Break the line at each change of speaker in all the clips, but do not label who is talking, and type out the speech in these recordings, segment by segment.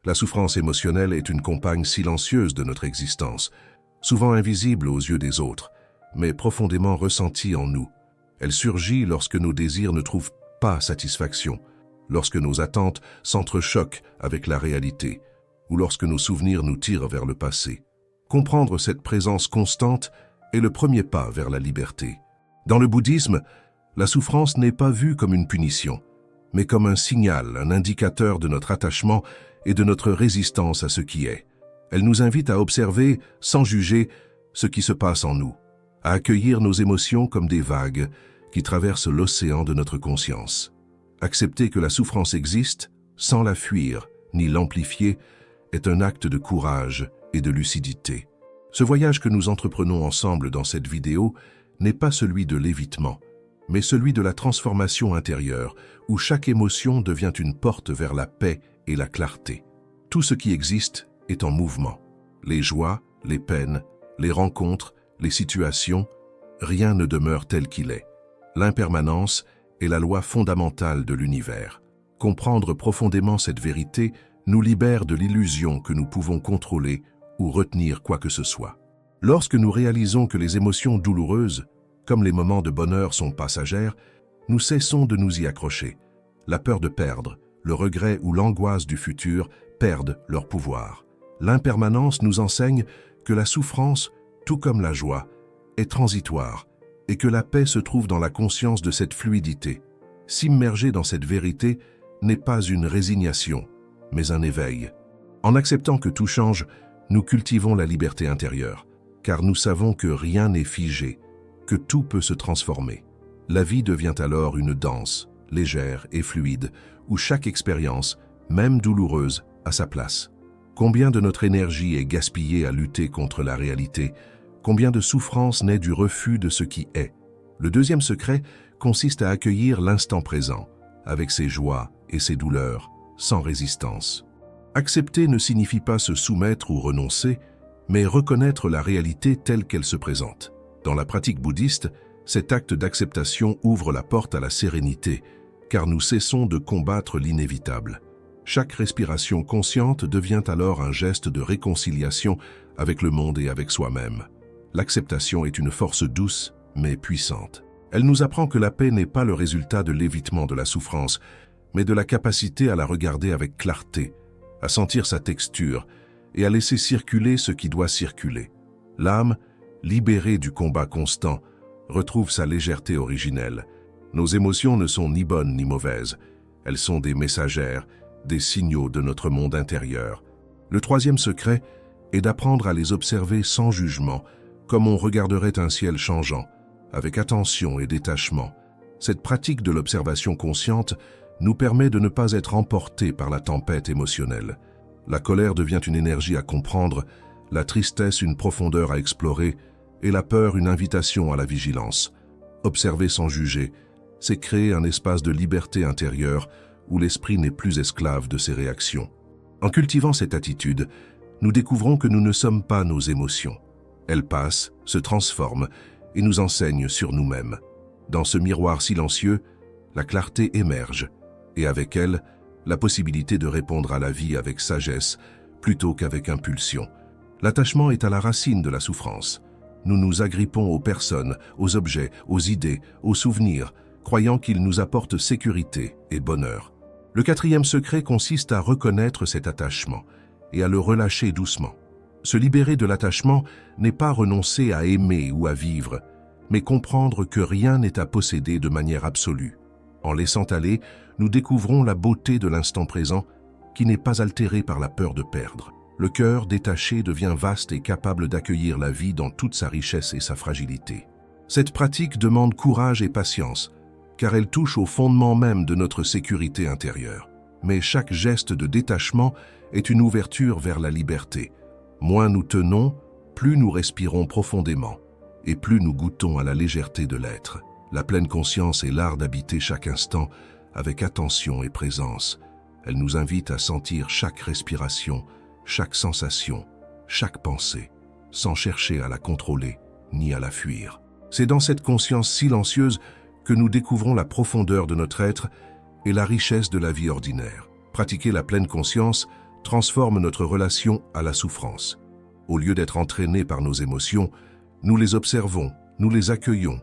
La souffrance émotionnelle est une compagne silencieuse de notre existence, souvent invisible aux yeux des autres, mais profondément ressentie en nous. Elle surgit lorsque nos désirs ne trouvent pas satisfaction, lorsque nos attentes s'entrechoquent avec la réalité, ou lorsque nos souvenirs nous tirent vers le passé. Comprendre cette présence constante est le premier pas vers la liberté. Dans le bouddhisme, la souffrance n'est pas vue comme une punition, mais comme un signal, un indicateur de notre attachement et de notre résistance à ce qui est. Elle nous invite à observer, sans juger, ce qui se passe en nous, à accueillir nos émotions comme des vagues qui traversent l'océan de notre conscience. Accepter que la souffrance existe, sans la fuir ni l'amplifier, est un acte de courage et de lucidité. Ce voyage que nous entreprenons ensemble dans cette vidéo n'est pas celui de l'évitement, mais celui de la transformation intérieure, où chaque émotion devient une porte vers la paix et la clarté. Tout ce qui existe est en mouvement. Les joies, les peines, les rencontres, les situations, rien ne demeure tel qu'il est. L'impermanence est la loi fondamentale de l'univers. Comprendre profondément cette vérité nous libère de l'illusion que nous pouvons contrôler ou retenir quoi que ce soit. Lorsque nous réalisons que les émotions douloureuses, comme les moments de bonheur, sont passagères, nous cessons de nous y accrocher. La peur de perdre, le regret ou l'angoisse du futur perdent leur pouvoir. L'impermanence nous enseigne que la souffrance, tout comme la joie, est transitoire et que la paix se trouve dans la conscience de cette fluidité. S'immerger dans cette vérité n'est pas une résignation, mais un éveil. En acceptant que tout change, nous cultivons la liberté intérieure, car nous savons que rien n'est figé, que tout peut se transformer. La vie devient alors une danse, légère et fluide, où chaque expérience, même douloureuse, a sa place. Combien de notre énergie est gaspillée à lutter contre la réalité? Combien de souffrance naît du refus de ce qui est? Le deuxième secret consiste à accueillir l'instant présent, avec ses joies et ses douleurs, sans résistance. Accepter ne signifie pas se soumettre ou renoncer, mais reconnaître la réalité telle qu'elle se présente. Dans la pratique bouddhiste, cet acte d'acceptation ouvre la porte à la sérénité, car nous cessons de combattre l'inévitable. Chaque respiration consciente devient alors un geste de réconciliation avec le monde et avec soi-même. L'acceptation est une force douce, mais puissante. Elle nous apprend que la paix n'est pas le résultat de l'évitement de la souffrance, mais de la capacité à la regarder avec clarté, à sentir sa texture et à laisser circuler ce qui doit circuler. L'âme, libérée du combat constant, retrouve sa légèreté originelle. Nos émotions ne sont ni bonnes ni mauvaises. Elles sont des messagères, des signaux de notre monde intérieur. Le troisième secret est d'apprendre à les observer sans jugement, comme on regarderait un ciel changeant, avec attention et détachement. Cette pratique de l'observation consciente nous permet de ne pas être emportés par la tempête émotionnelle. La colère devient une énergie à comprendre, la tristesse une profondeur à explorer et la peur une invitation à la vigilance. Observer sans juger, c'est créer un espace de liberté intérieure où l'esprit n'est plus esclave de ses réactions. En cultivant cette attitude, nous découvrons que nous ne sommes pas nos émotions. Elles passent, se transforment et nous enseignent sur nous-mêmes. Dans ce miroir silencieux, la clarté émerge et avec elle, la possibilité de répondre à la vie avec sagesse plutôt qu'avec impulsion. L'attachement est à la racine de la souffrance. Nous nous agrippons aux personnes, aux objets, aux idées, aux souvenirs, croyant qu'ils nous apportent sécurité et bonheur. Le quatrième secret consiste à reconnaître cet attachement et à le relâcher doucement. Se libérer de l'attachement n'est pas renoncer à aimer ou à vivre, mais comprendre que rien n'est à posséder de manière absolue. En laissant aller, nous découvrons la beauté de l'instant présent qui n'est pas altérée par la peur de perdre. Le cœur détaché devient vaste et capable d'accueillir la vie dans toute sa richesse et sa fragilité. Cette pratique demande courage et patience, car elle touche au fondement même de notre sécurité intérieure. Mais chaque geste de détachement est une ouverture vers la liberté. Moins nous tenons, plus nous respirons profondément, et plus nous goûtons à la légèreté de l'être. La pleine conscience est l'art d'habiter chaque instant avec attention et présence. Elle nous invite à sentir chaque respiration, chaque sensation, chaque pensée, sans chercher à la contrôler ni à la fuir. C'est dans cette conscience silencieuse que nous découvrons la profondeur de notre être et la richesse de la vie ordinaire. Pratiquer la pleine conscience transforme notre relation à la souffrance. Au lieu d'être entraînés par nos émotions, nous les observons, nous les accueillons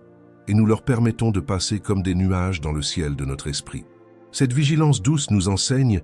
et nous leur permettons de passer comme des nuages dans le ciel de notre esprit. Cette vigilance douce nous enseigne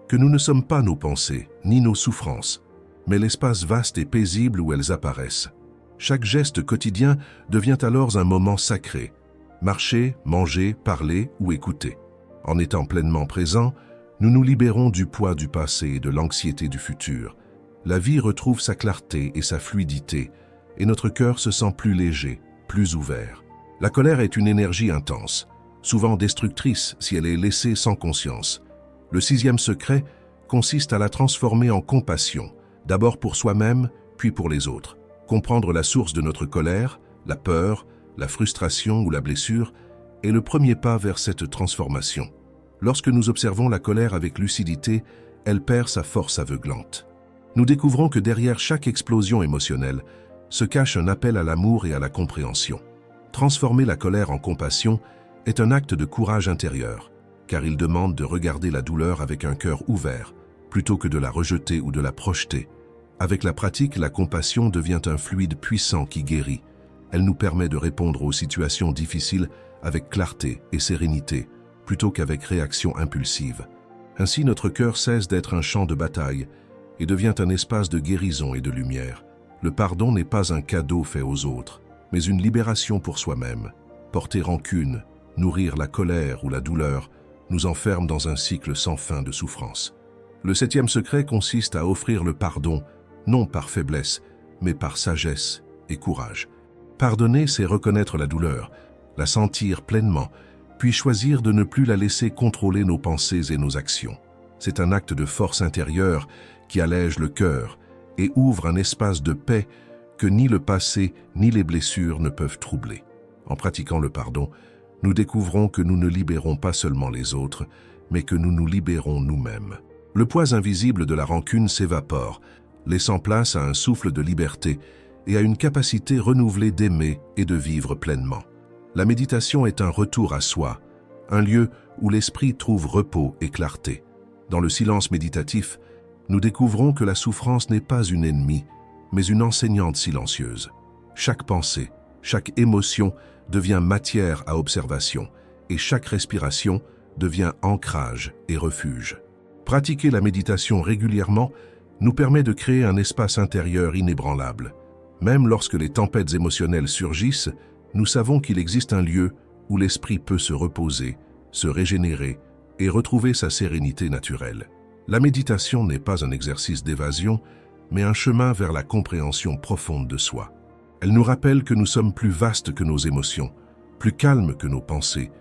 que nous ne sommes pas nos pensées, ni nos souffrances, mais l'espace vaste et paisible où elles apparaissent. Chaque geste quotidien devient alors un moment sacré. Marcher, manger, parler ou écouter. En étant pleinement présents, nous nous libérons du poids du passé et de l'anxiété du futur. La vie retrouve sa clarté et sa fluidité, et notre cœur se sent plus léger, plus ouvert. La colère est une énergie intense, souvent destructrice si elle est laissée sans conscience. Le 6e secret consiste à la transformer en compassion, d'abord pour soi-même, puis pour les autres. Comprendre la source de notre colère, la peur, la frustration ou la blessure, est le premier pas vers cette transformation. Lorsque nous observons la colère avec lucidité, elle perd sa force aveuglante. Nous découvrons que derrière chaque explosion émotionnelle se cache un appel à l'amour et à la compréhension. Transformer la colère en compassion est un acte de courage intérieur, car il demande de regarder la douleur avec un cœur ouvert, plutôt que de la rejeter ou de la projeter. Avec la pratique, la compassion devient un fluide puissant qui guérit. Elle nous permet de répondre aux situations difficiles avec clarté et sérénité, plutôt qu'avec réaction impulsive. Ainsi, notre cœur cesse d'être un champ de bataille et devient un espace de guérison et de lumière. Le pardon n'est pas un cadeau fait aux autres, mais une libération pour soi-même. Porter rancune, nourrir la colère ou la douleur, nous enferme dans un cycle sans fin de souffrance. Le 7e secret consiste à offrir le pardon, non par faiblesse, mais par sagesse et courage. Pardonner, c'est reconnaître la douleur, la sentir pleinement, puis choisir de ne plus la laisser contrôler nos pensées et nos actions. C'est un acte de force intérieure qui allège le cœur et ouvre un espace de paix que ni le passé ni les blessures ne peuvent troubler. En pratiquant le pardon, nous découvrons que nous ne libérons pas seulement les autres, mais que nous nous libérons nous-mêmes. Le poids invisible de la rancune s'évapore, laissant place à un souffle de liberté et à une capacité renouvelée d'aimer et de vivre pleinement. La méditation est un retour à soi, un lieu où l'esprit trouve repos et clarté. Dans le silence méditatif, nous découvrons que la souffrance n'est pas une ennemie, mais une enseignante silencieuse. Chaque pensée, chaque émotion devient matière à observation, et chaque respiration devient ancrage et refuge. Pratiquer la méditation régulièrement nous permet de créer un espace intérieur inébranlable. Même lorsque les tempêtes émotionnelles surgissent, nous savons qu'il existe un lieu où l'esprit peut se reposer, se régénérer et retrouver sa sérénité naturelle. La méditation n'est pas un exercice d'évasion, mais un chemin vers la compréhension profonde de soi. Elle nous rappelle que nous sommes plus vastes que nos émotions, plus calmes que nos pensées,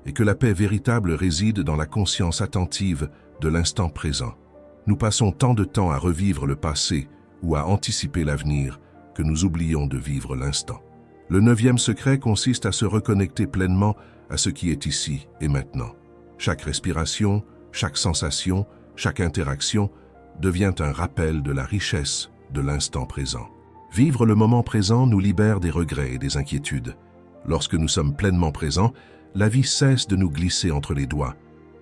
et que la paix véritable réside dans la conscience attentive de l'instant présent. Nous passons tant de temps à revivre le passé ou à anticiper l'avenir que nous oublions de vivre l'instant. Le 9e secret consiste à se reconnecter pleinement à ce qui est ici et maintenant. Chaque respiration, chaque sensation, chaque interaction devient un rappel de la richesse de l'instant présent. Vivre le moment présent nous libère des regrets et des inquiétudes. Lorsque nous sommes pleinement présents, la vie cesse de nous glisser entre les doigts.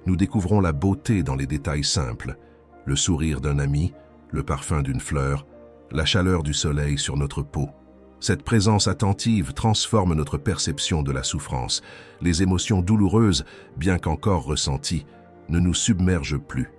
Nous découvrons la beauté dans les détails simples, le sourire d'un ami, le parfum d'une fleur, la chaleur du soleil sur notre peau. Cette présence attentive transforme notre perception de la souffrance. Les émotions douloureuses, bien qu'encore ressenties, ne nous submergent plus.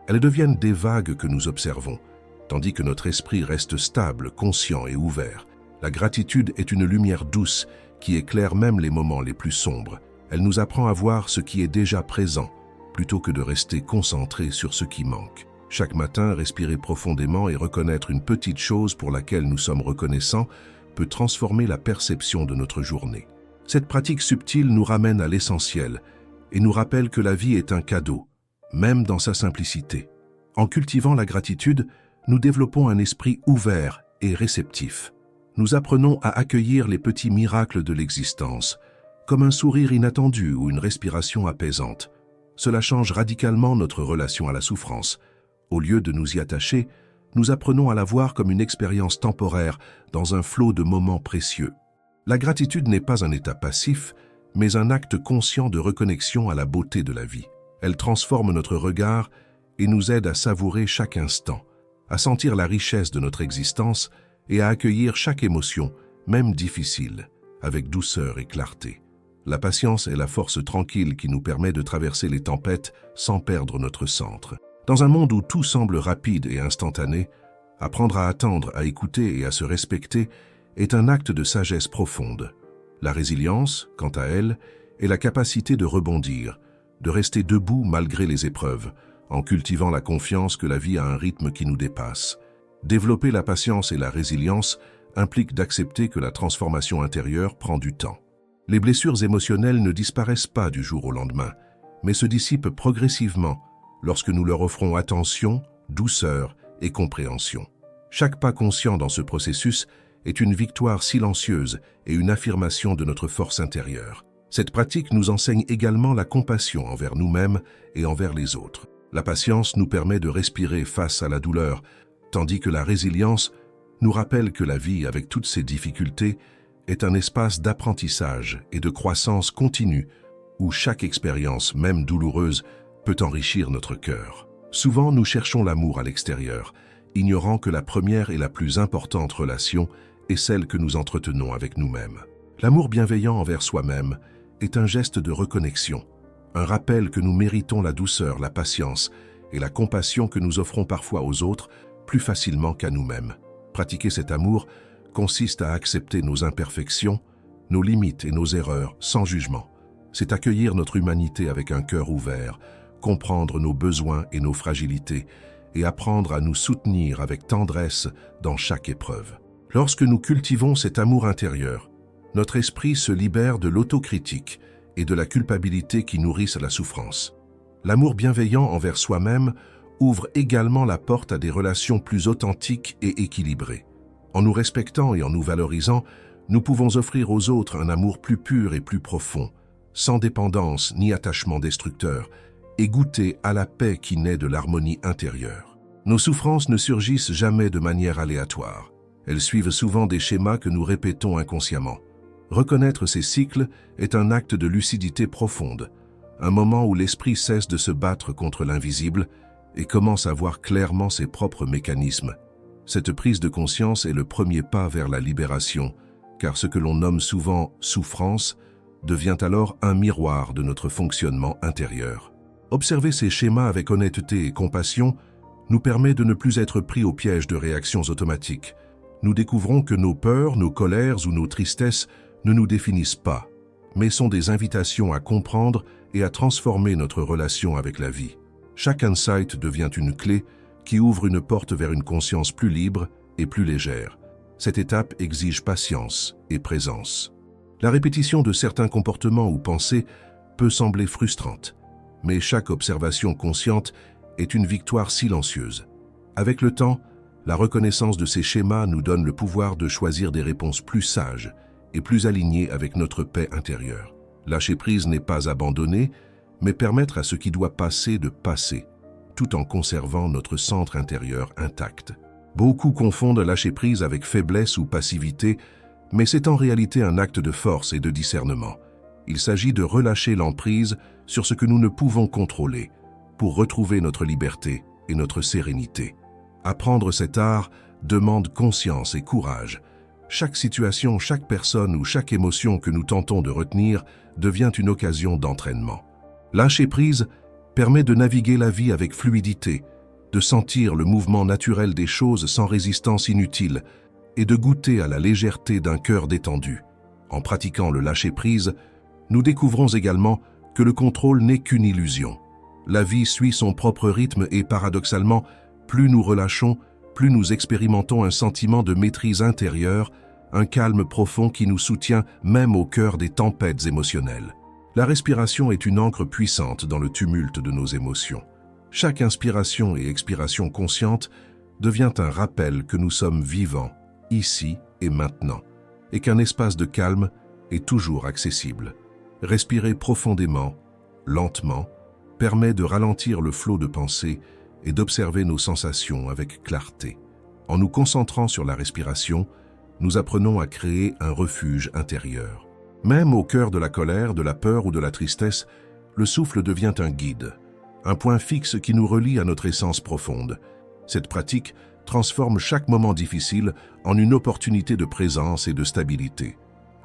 Elles deviennent des vagues que nous observons, tandis que notre esprit reste stable, conscient et ouvert. La gratitude est une lumière douce qui éclaire même les moments les plus sombres. Elle nous apprend à voir ce qui est déjà présent, plutôt que de rester concentré sur ce qui manque. Chaque matin, respirer profondément et reconnaître une petite chose pour laquelle nous sommes reconnaissants peut transformer la perception de notre journée. Cette pratique subtile nous ramène à l'essentiel et nous rappelle que la vie est un cadeau, même dans sa simplicité. En cultivant la gratitude, nous développons un esprit ouvert et réceptif. Nous apprenons à accueillir les petits miracles de l'existence, comme un sourire inattendu ou une respiration apaisante. Cela change radicalement notre relation à la souffrance. Au lieu de nous y attacher, nous apprenons à la voir comme une expérience temporaire dans un flot de moments précieux. La gratitude n'est pas un état passif, mais un acte conscient de reconnexion à la beauté de la vie. Elle transforme notre regard et nous aide à savourer chaque instant, à sentir la richesse de notre existence et à accueillir chaque émotion, même difficile, avec douceur et clarté. La patience est la force tranquille qui nous permet de traverser les tempêtes sans perdre notre centre. Dans un monde où tout semble rapide et instantané, apprendre à attendre, à écouter et à se respecter est un acte de sagesse profonde. La résilience, quant à elle, est la capacité de rebondir, de rester debout malgré les épreuves, en cultivant la confiance que la vie a un rythme qui nous dépasse. Développer la patience et la résilience implique d'accepter que la transformation intérieure prend du temps. Les blessures émotionnelles ne disparaissent pas du jour au lendemain, mais se dissipent progressivement lorsque nous leur offrons attention, douceur et compréhension. Chaque pas conscient dans ce processus est une victoire silencieuse et une affirmation de notre force intérieure. Cette pratique nous enseigne également la compassion envers nous-mêmes et envers les autres. La patience nous permet de respirer face à la douleur, tandis que la résilience nous rappelle que la vie, avec toutes ses difficultés, est un espace d'apprentissage et de croissance continue où chaque expérience, même douloureuse, peut enrichir notre cœur. Souvent, nous cherchons l'amour à l'extérieur, ignorant que la première et la plus importante relation est celle que nous entretenons avec nous-mêmes. L'amour bienveillant envers soi-même est un geste de reconnexion, un rappel que nous méritons la douceur, la patience et la compassion que nous offrons parfois aux autres plus facilement qu'à nous-mêmes. Pratiquer cet amour consiste à accepter nos imperfections, nos limites et nos erreurs sans jugement. C'est accueillir notre humanité avec un cœur ouvert, comprendre nos besoins et nos fragilités et apprendre à nous soutenir avec tendresse dans chaque épreuve. Lorsque nous cultivons cet amour intérieur, notre esprit se libère de l'autocritique et de la culpabilité qui nourrissent la souffrance. L'amour bienveillant envers soi-même ouvre également la porte à des relations plus authentiques et équilibrées. En nous respectant et en nous valorisant, nous pouvons offrir aux autres un amour plus pur et plus profond, sans dépendance ni attachement destructeur, et goûter à la paix qui naît de l'harmonie intérieure. Nos souffrances ne surgissent jamais de manière aléatoire. Elles suivent souvent des schémas que nous répétons inconsciemment. Reconnaître ces cycles est un acte de lucidité profonde, un moment où l'esprit cesse de se battre contre l'invisible et commence à voir clairement ses propres mécanismes. Cette prise de conscience est le premier pas vers la libération, car ce que l'on nomme souvent souffrance devient alors un miroir de notre fonctionnement intérieur. Observer ces schémas avec honnêteté et compassion nous permet de ne plus être pris au piège de réactions automatiques. Nous découvrons que nos peurs, nos colères ou nos tristesses ne nous définissent pas, mais sont des invitations à comprendre et à transformer notre relation avec la vie. Chaque insight devient une clé qui ouvre une porte vers une conscience plus libre et plus légère. Cette étape exige patience et présence. La répétition de certains comportements ou pensées peut sembler frustrante, mais chaque observation consciente est une victoire silencieuse. Avec le temps, la reconnaissance de ces schémas nous donne le pouvoir de choisir des réponses plus sages et plus alignées avec notre paix intérieure. Lâcher prise n'est pas abandonner, mais permettre à ce qui doit passer de passer, tout en conservant notre centre intérieur intact. Beaucoup confondent lâcher prise avec faiblesse ou passivité, mais c'est en réalité un acte de force et de discernement. Il s'agit de relâcher l'emprise sur ce que nous ne pouvons contrôler, pour retrouver notre liberté et notre sérénité. Apprendre cet art demande conscience et courage. Chaque situation, chaque personne ou chaque émotion que nous tentons de retenir devient une occasion d'entraînement. Lâcher prise permet de naviguer la vie avec fluidité, de sentir le mouvement naturel des choses sans résistance inutile et de goûter à la légèreté d'un cœur détendu. En pratiquant le lâcher-prise, nous découvrons également que le contrôle n'est qu'une illusion. La vie suit son propre rythme et paradoxalement, plus nous relâchons, plus nous expérimentons un sentiment de maîtrise intérieure, un calme profond qui nous soutient même au cœur des tempêtes émotionnelles. La respiration est une ancre puissante dans le tumulte de nos émotions. Chaque inspiration et expiration consciente devient un rappel que nous sommes vivants, ici et maintenant, et qu'un espace de calme est toujours accessible. Respirer profondément, lentement, permet de ralentir le flot de pensées et d'observer nos sensations avec clarté. En nous concentrant sur la respiration, nous apprenons à créer un refuge intérieur. Même au cœur de la colère, de la peur ou de la tristesse, le souffle devient un guide, un point fixe qui nous relie à notre essence profonde. Cette pratique transforme chaque moment difficile en une opportunité de présence et de stabilité.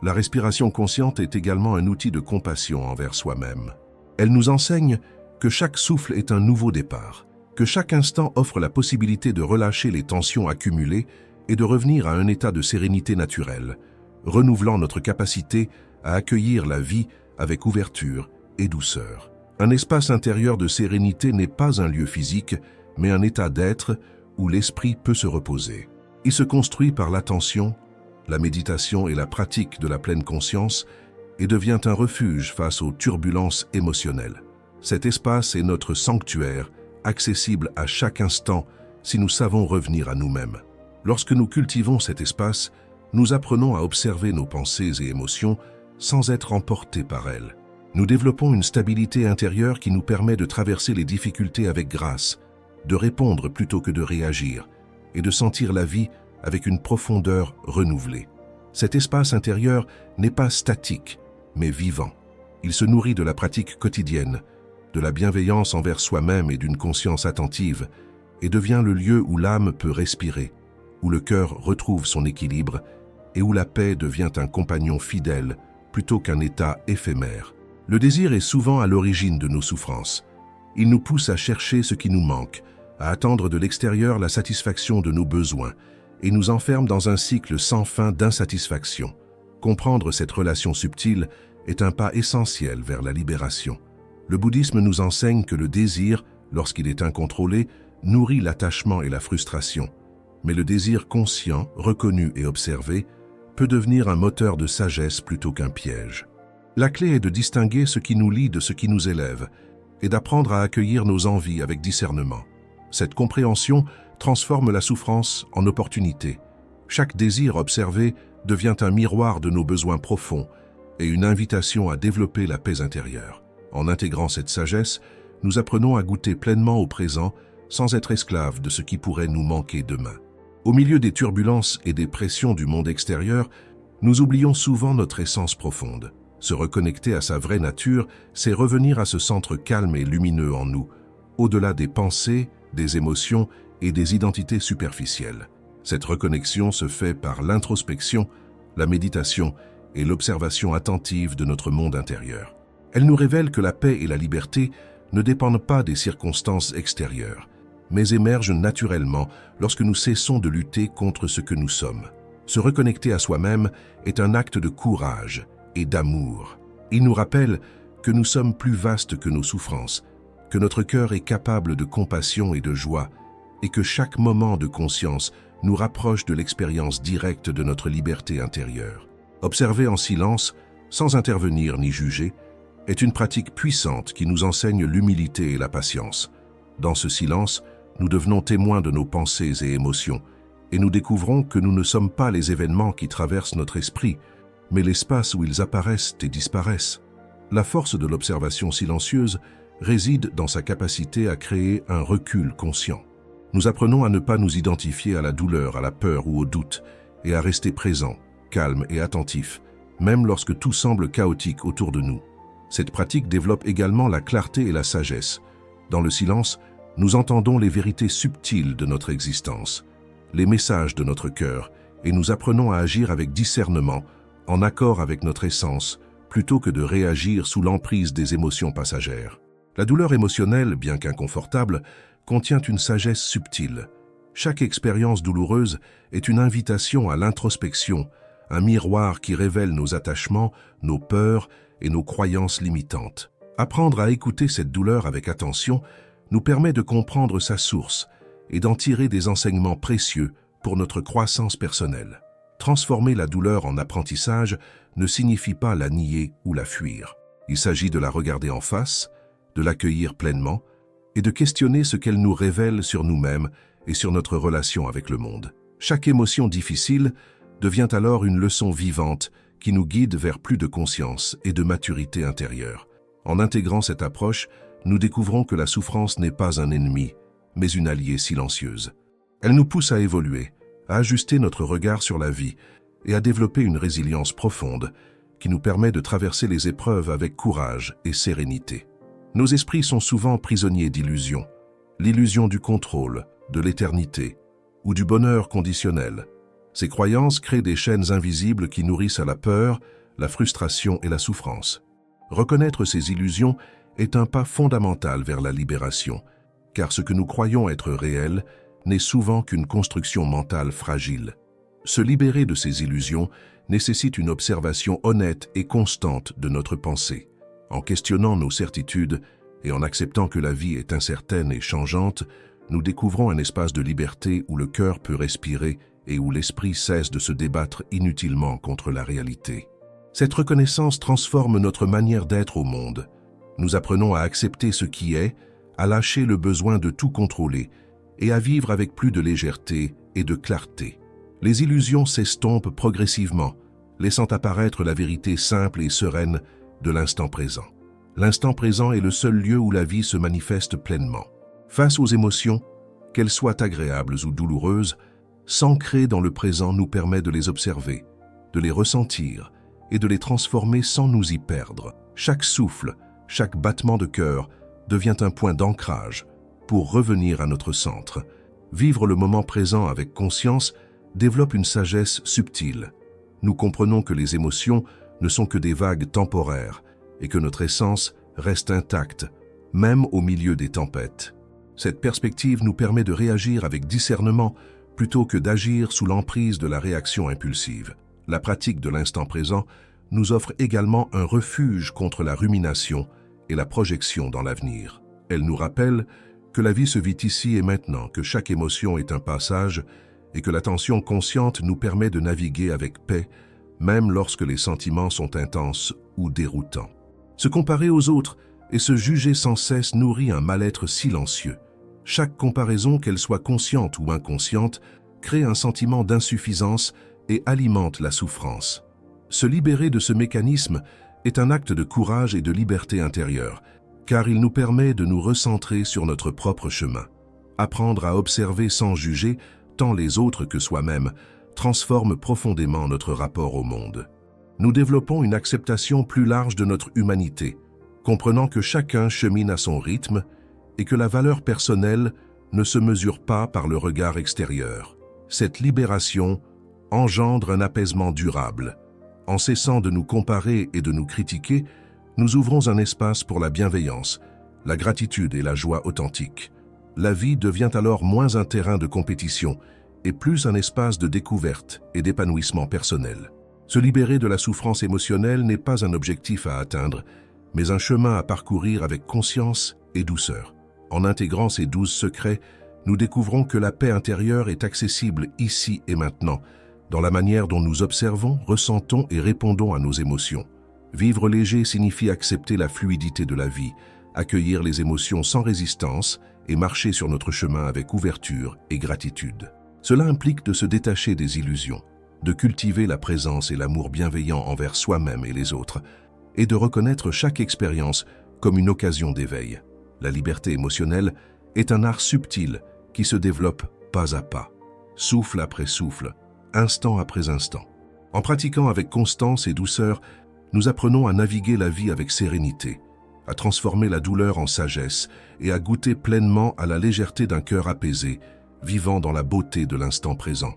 La respiration consciente est également un outil de compassion envers soi-même. Elle nous enseigne que chaque souffle est un nouveau départ, que chaque instant offre la possibilité de relâcher les tensions accumulées et de revenir à un état de sérénité naturelle, renouvelant notre capacité à accueillir la vie avec ouverture et douceur. Un espace intérieur de sérénité n'est pas un lieu physique, mais un état d'être où l'esprit peut se reposer. Il se construit par l'attention, la méditation et la pratique de la pleine conscience et devient un refuge face aux turbulences émotionnelles. Cet espace est notre sanctuaire, accessible à chaque instant si nous savons revenir à nous-mêmes. Lorsque nous cultivons cet espace, nous apprenons à observer nos pensées et émotions sans être emportés par elles. Nous développons une stabilité intérieure qui nous permet de traverser les difficultés avec grâce, de répondre plutôt que de réagir, et de sentir la vie avec une profondeur renouvelée. Cet espace intérieur n'est pas statique, mais vivant. Il se nourrit de la pratique quotidienne, de la bienveillance envers soi-même et d'une conscience attentive, et devient le lieu où l'âme peut respirer, où le cœur retrouve son équilibre et où la paix devient un compagnon fidèle plutôt qu'un état éphémère. Le désir est souvent à l'origine de nos souffrances. Il nous pousse à chercher ce qui nous manque, à attendre de l'extérieur la satisfaction de nos besoins et nous enferme dans un cycle sans fin d'insatisfaction. Comprendre cette relation subtile est un pas essentiel vers la libération. Le bouddhisme nous enseigne que le désir, lorsqu'il est incontrôlé, nourrit l'attachement et la frustration. Mais le désir conscient, reconnu et observé peut devenir un moteur de sagesse plutôt qu'un piège. La clé est de distinguer ce qui nous lie de ce qui nous élève et d'apprendre à accueillir nos envies avec discernement. Cette compréhension transforme la souffrance en opportunité. Chaque désir observé devient un miroir de nos besoins profonds et une invitation à développer la paix intérieure. En intégrant cette sagesse, nous apprenons à goûter pleinement au présent sans être esclaves de ce qui pourrait nous manquer demain. Au milieu des turbulences et des pressions du monde extérieur, nous oublions souvent notre essence profonde. Se reconnecter à sa vraie nature, c'est revenir à ce centre calme et lumineux en nous, au-delà des pensées, des émotions et des identités superficielles. Cette reconnexion se fait par l'introspection, la méditation et l'observation attentive de notre monde intérieur. Elle nous révèle que la paix et la liberté ne dépendent pas des circonstances extérieures, mais émergent naturellement lorsque nous cessons de lutter contre ce que nous sommes. Se reconnecter à soi-même est un acte de courage et d'amour. Il nous rappelle que nous sommes plus vastes que nos souffrances, que notre cœur est capable de compassion et de joie, et que chaque moment de conscience nous rapproche de l'expérience directe de notre liberté intérieure. Observer en silence, sans intervenir ni juger, est une pratique puissante qui nous enseigne l'humilité et la patience. Dans ce silence, nous devenons témoins de nos pensées et émotions, et nous découvrons que nous ne sommes pas les événements qui traversent notre esprit, mais l'espace où ils apparaissent et disparaissent. La force de l'observation silencieuse réside dans sa capacité à créer un recul conscient. Nous apprenons à ne pas nous identifier à la douleur, à la peur ou au doute, et à rester présents, calmes et attentifs, même lorsque tout semble chaotique autour de nous. Cette pratique développe également la clarté et la sagesse. Dans le silence, nous entendons les vérités subtiles de notre existence, les messages de notre cœur, et nous apprenons à agir avec discernement, en accord avec notre essence, plutôt que de réagir sous l'emprise des émotions passagères. La douleur émotionnelle, bien qu'inconfortable, contient une sagesse subtile. Chaque expérience douloureuse est une invitation à l'introspection, un miroir qui révèle nos attachements, nos peurs et nos croyances limitantes. Apprendre à écouter cette douleur avec attention nous permet de comprendre sa source et d'en tirer des enseignements précieux pour notre croissance personnelle. Transformer la douleur en apprentissage ne signifie pas la nier ou la fuir. Il s'agit de la regarder en face, de l'accueillir pleinement et de questionner ce qu'elle nous révèle sur nous-mêmes et sur notre relation avec le monde. Chaque émotion difficile devient alors une leçon vivante qui nous guide vers plus de conscience et de maturité intérieure. En intégrant cette approche, nous découvrons que la souffrance n'est pas un ennemi, mais une alliée silencieuse. Elle nous pousse à évoluer, à ajuster notre regard sur la vie et à développer une résilience profonde qui nous permet de traverser les épreuves avec courage et sérénité. Nos esprits sont souvent prisonniers d'illusions. L'illusion du contrôle, de l'éternité ou du bonheur conditionnel. Ces croyances créent des chaînes invisibles qui nourrissent à la peur, la frustration et la souffrance. Reconnaître ces illusions est un pas fondamental vers la libération, car ce que nous croyons être réel n'est souvent qu'une construction mentale fragile. Se libérer de ces illusions nécessite une observation honnête et constante de notre pensée. En questionnant nos certitudes et en acceptant que la vie est incertaine et changeante, nous découvrons un espace de liberté où le cœur peut respirer et où l'esprit cesse de se débattre inutilement contre la réalité. Cette reconnaissance transforme notre manière d'être au monde. Nous apprenons à accepter ce qui est, à lâcher le besoin de tout contrôler et à vivre avec plus de légèreté et de clarté. Les illusions s'estompent progressivement, laissant apparaître la vérité simple et sereine de l'instant présent. L'instant présent est le seul lieu où la vie se manifeste pleinement. Face aux émotions, qu'elles soient agréables ou douloureuses, s'ancrer dans le présent nous permet de les observer, de les ressentir et de les transformer sans nous y perdre. Chaque souffle, chaque battement de cœur devient un point d'ancrage pour revenir à notre centre. Vivre le moment présent avec conscience développe une sagesse subtile. Nous comprenons que les émotions ne sont que des vagues temporaires et que notre essence reste intacte, même au milieu des tempêtes. Cette perspective nous permet de réagir avec discernement plutôt que d'agir sous l'emprise de la réaction impulsive. La pratique de l'instant présent nous offre également un refuge contre la rumination et la projection dans l'avenir. Elle nous rappelle que la vie se vit ici et maintenant, que chaque émotion est un passage et que l'attention consciente nous permet de naviguer avec paix, même lorsque les sentiments sont intenses ou déroutants. Se comparer aux autres et se juger sans cesse nourrit un mal-être silencieux. Chaque comparaison, qu'elle soit consciente ou inconsciente, crée un sentiment d'insuffisance et alimente la souffrance. Se libérer de ce mécanisme est un acte de courage et de liberté intérieure, car il nous permet de nous recentrer sur notre propre chemin. Apprendre à observer sans juger, tant les autres que soi-même, transforme profondément notre rapport au monde. Nous développons une acceptation plus large de notre humanité, comprenant que chacun chemine à son rythme et que la valeur personnelle ne se mesure pas par le regard extérieur. Cette libération engendre un apaisement durable. En cessant de nous comparer et de nous critiquer, nous ouvrons un espace pour la bienveillance, la gratitude et la joie authentique. La vie devient alors moins un terrain de compétition et plus un espace de découverte et d'épanouissement personnel. Se libérer de la souffrance émotionnelle n'est pas un objectif à atteindre, mais un chemin à parcourir avec conscience et douceur. En intégrant ces 12 secrets, nous découvrons que la paix intérieure est accessible ici et maintenant, dans la manière dont nous observons, ressentons et répondons à nos émotions. Vivre léger signifie accepter la fluidité de la vie, accueillir les émotions sans résistance et marcher sur notre chemin avec ouverture et gratitude. Cela implique de se détacher des illusions, de cultiver la présence et l'amour bienveillant envers soi-même et les autres, et de reconnaître chaque expérience comme une occasion d'éveil. La liberté émotionnelle est un art subtil qui se développe pas à pas, souffle après souffle, instant après instant. En pratiquant avec constance et douceur, nous apprenons à naviguer la vie avec sérénité, à transformer la douleur en sagesse et à goûter pleinement à la légèreté d'un cœur apaisé, vivant dans la beauté de l'instant présent.